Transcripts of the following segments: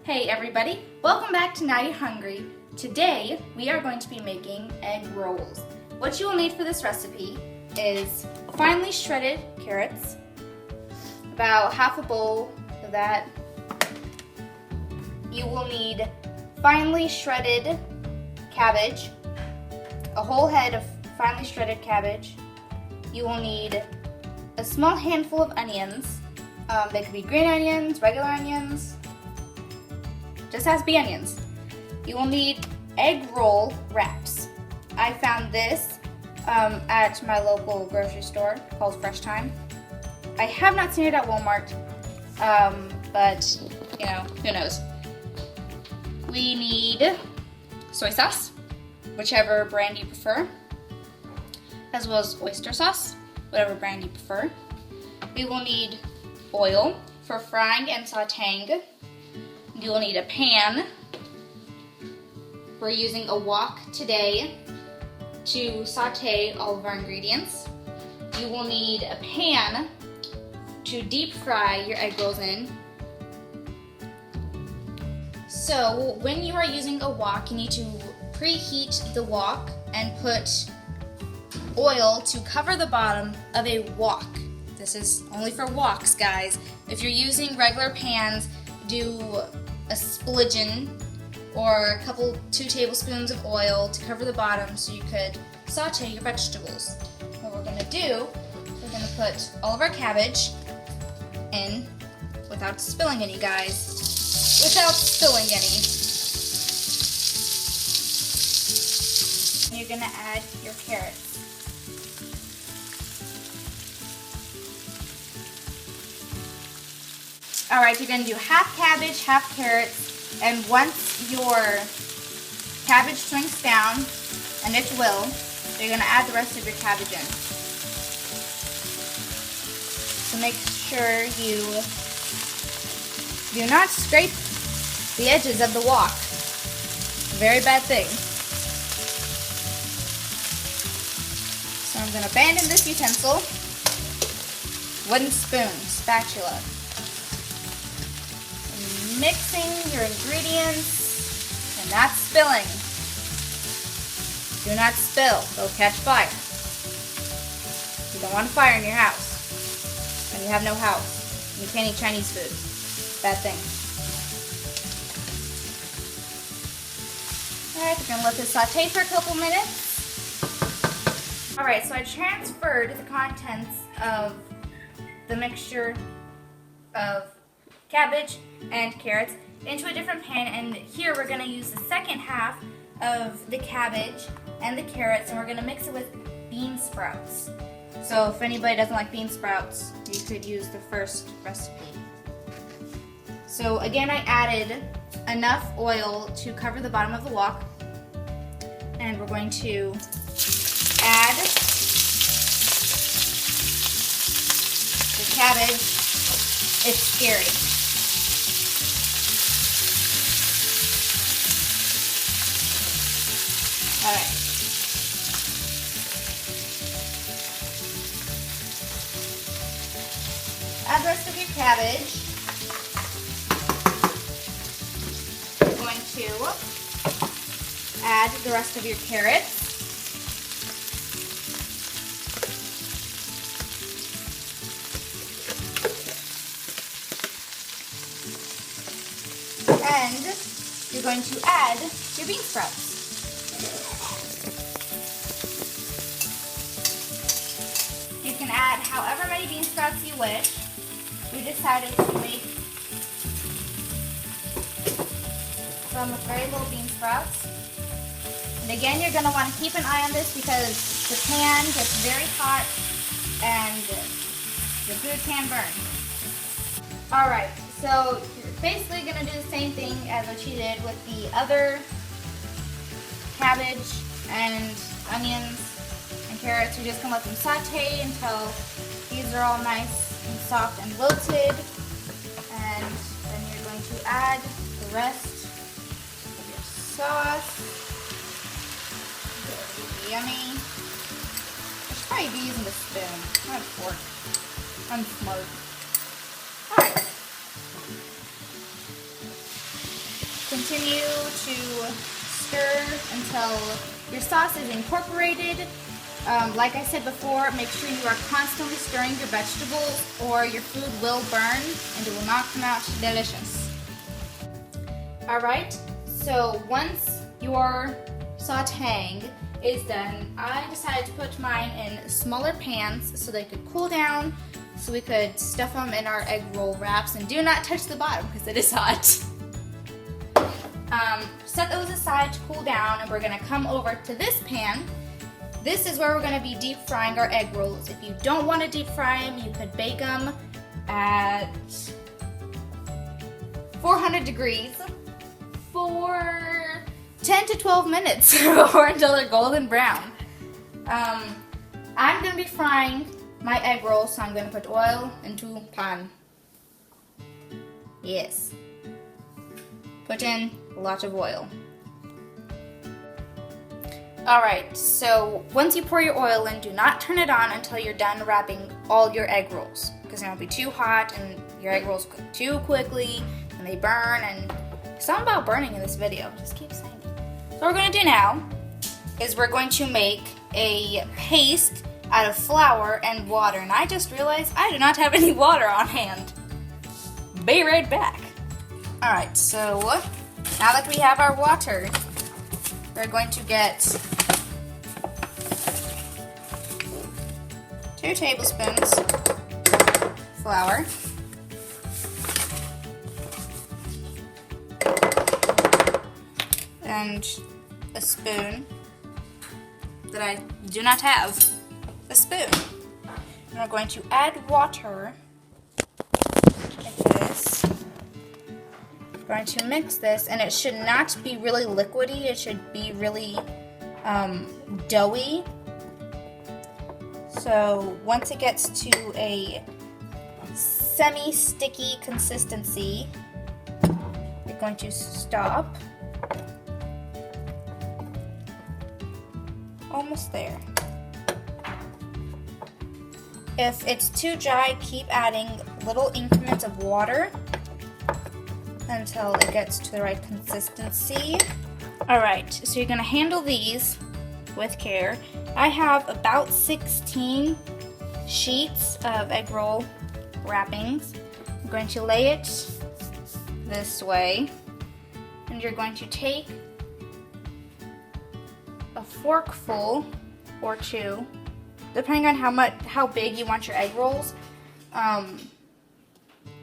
Hey everybody, welcome back to Now You're Hungry. Today we are going to be making egg rolls. What you will need for this recipe is finely shredded carrots, about half a bowl of that. You will need finely shredded cabbage, a whole head of finely shredded cabbage. You will need a small handful of onions. They could be green onions, regular onions, just has to be onions. You will need egg roll wraps. I found this at my local grocery store called Fresh Thyme. I have not seen it at Walmart, but you know, who knows. We need soy sauce, whichever brand you prefer, as well as oyster sauce, whatever brand you prefer. We will need oil for frying and sauteing. You will need a pan. We're using a wok today to saute all of our ingredients. You will need a pan to deep fry your egg rolls in. So when you are using a wok, you need to preheat the wok and put oil to cover the bottom of a wok. This is only for woks, guys. If you're using regular pans, do a splidgen or 2 tablespoons of oil to cover the bottom so you could saute your vegetables. What we're gonna do, we're gonna put all of our cabbage in without spilling any, guys. Without spilling any. And you're gonna add your carrots. Alright, you're going to do half cabbage, half carrots, and once your cabbage shrinks down, and it will, you're going to add the rest of your cabbage in. So make sure you do not scrape the edges of the wok. A very bad thing. So I'm going to abandon this utensil. Wooden spoon, spatula. Mixing your ingredients and not spilling. Do not spill, they'll catch fire. You don't want a fire in your house. And you have no house. You can't eat Chinese food. Bad thing. Alright, we're going to let this saute for a couple minutes. Alright, so I transferred the contents of the mixture of cabbage and carrots into a different pan, and here we're going to use the second half of the cabbage and the carrots, and we're going to mix it with bean sprouts. So if anybody doesn't like bean sprouts, you could use the first recipe. So again, I added enough oil to cover the bottom of the wok, and we're going to add the cabbage. It's scary. Alright. Add the rest of your cabbage. You're going to add the rest of your carrots. And you're going to add your bean sprouts. You can add however many bean sprouts you wish. We decided to make some very little bean sprouts. And again, you're going to want to keep an eye on this because the pan gets very hot and the food can burn. Alright, so you're basically going to do the same thing as what you did with the other cabbage and onions and carrots. You're just going to let them saute until these are all nice and soft and wilted. And then you're going to add the rest of your sauce. It's yummy. I should probably be using a spoon, not a fork. I'm smart. Alright. Continue to stir until your sauce is incorporated. Like I said before, make sure you are constantly stirring your vegetables or your food will burn and it will not come out delicious. Alright, so once your sauteing is done, I decided to put mine in smaller pans so they could cool down, so we could stuff them in our egg roll wraps, and do not touch the bottom because it is hot. Set those aside to cool down, and we're going to come over to this pan. This is where we're going to be deep frying our egg rolls. If you don't want to deep fry them, you could bake them at 400 degrees for 10 to 12 minutes or until they're golden brown. I'm going to be frying my egg rolls, so I'm going to put oil into pan. Yes. Put in a lot of oil. Alright, so once you pour your oil in, do not turn it on until you're done wrapping all your egg rolls, because it'll be too hot and your egg rolls cook too quickly and they burn, and something about burning in this video, just keep saying it. So what we're going to do now is we're going to make a paste out of flour and water, and I just realized I do not have any water on hand. Be right back. Alright, so now that we have our water, we're going to get 2 tablespoons flour, and a spoon that I do not have. A spoon. And we're going to add water like this. We're going to mix this, and it should not be really liquidy, it should be really doughy. So once it gets to a semi-sticky consistency, you're going to stop. Almost there. If it's too dry, keep adding little increments of water until it gets to the right consistency. Alright, so you're going to handle these with care. I have about 16 sheets of egg roll wrappings. I'm going to lay it this way, and you're going to take a forkful or 2, depending on how big you want your egg rolls.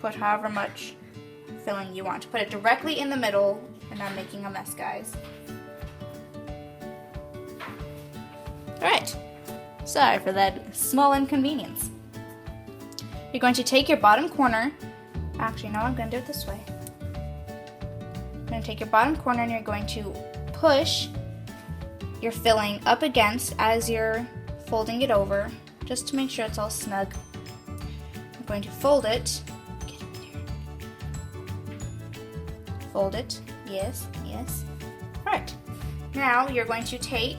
Put however much filling you want. Put it directly in the middle, and I'm making a mess, guys. Alright, sorry for that small inconvenience. You're going to take your bottom corner. Actually, no, I'm going to do it this way. You're going to take your bottom corner, and you're going to push your filling up against as you're folding it over, just to make sure it's all snug. I'm going to fold it. Get in there. Fold it. Yes, yes. Alright. Now you're going to take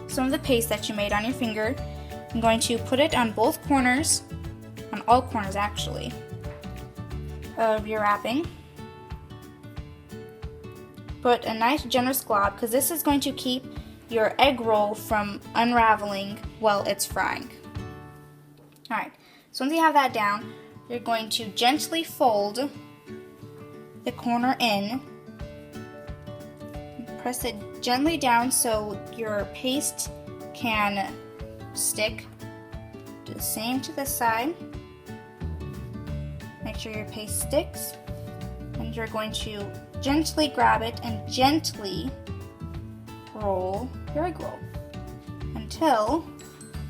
some of the paste that you made on your finger. I'm going to put it on both corners, on all corners actually, of your wrapping. Put a nice generous glob, because this is going to keep your egg roll from unraveling while it's frying. Alright, so once you have that down, you're going to gently fold the corner in. Press it gently down so your paste can stick. Do the same to this side. Make sure your paste sticks. And you're going to gently grab it and gently roll your egg roll until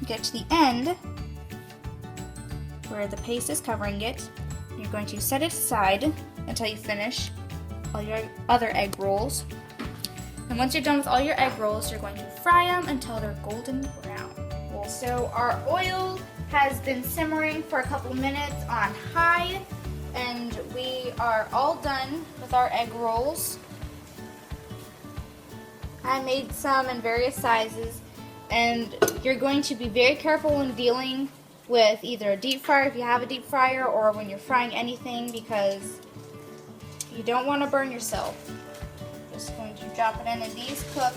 you get to the end where the paste is covering it. You're going to set it aside until you finish all your other egg rolls. And once you're done with all your egg rolls, you're going to fry them until they're golden brown. So our oil has been simmering for a couple minutes on high, and we are all done with our egg rolls. I made some in various sizes, and you're going to be very careful when dealing with either a deep fryer if you have a deep fryer, or when you're frying anything, because You don't want to burn yourself. Just going to drop it in, and these cook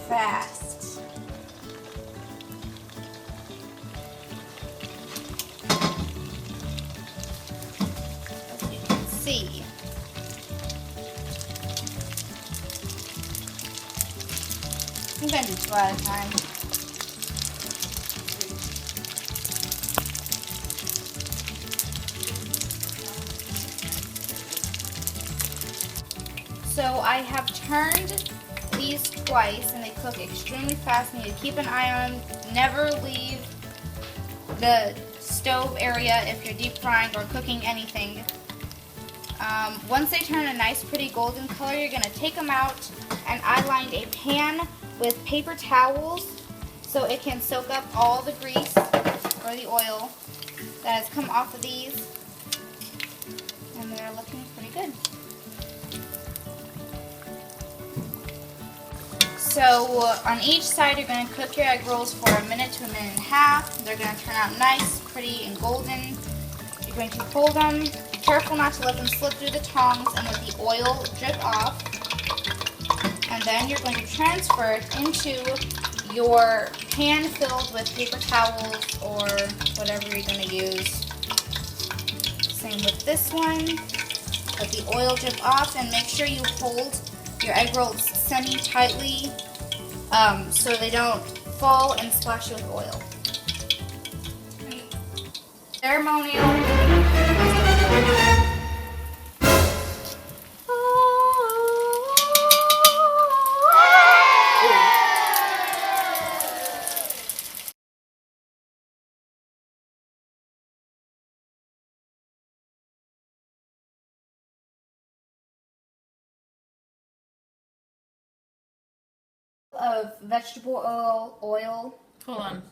fast. As you can see. I'm going to do 2 at a time. So I have turned these twice and they cook extremely fast. You need to keep an eye on them. Never leave the stove area if you're deep frying or cooking anything. Once they turn a nice pretty golden color, you're going to take them out, and I lined a pan with paper towels so it can soak up all the grease or the oil that has come off of these, and they're looking pretty good. So on each side you're going to cook your egg rolls for 1 minute to 1.5 minutes. They're going to turn out nice, pretty, and golden. You're going to hold them. Be careful not to let them slip through the tongs and let the oil drip off. And then you're going to transfer it into your pan filled with paper towels or whatever you're going to use. Same with this one. Let the oil drip off, and make sure you hold your egg rolls semi-tightly so they don't fall and splash you with oil. Ceremonial. Of vegetable oil. Hold on.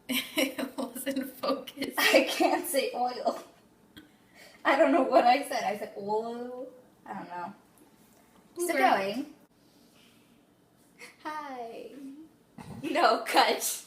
It wasn't focused. I can't say oil. I don't know what I said. I said oil. I don't know. Still going. Hi. No, cut.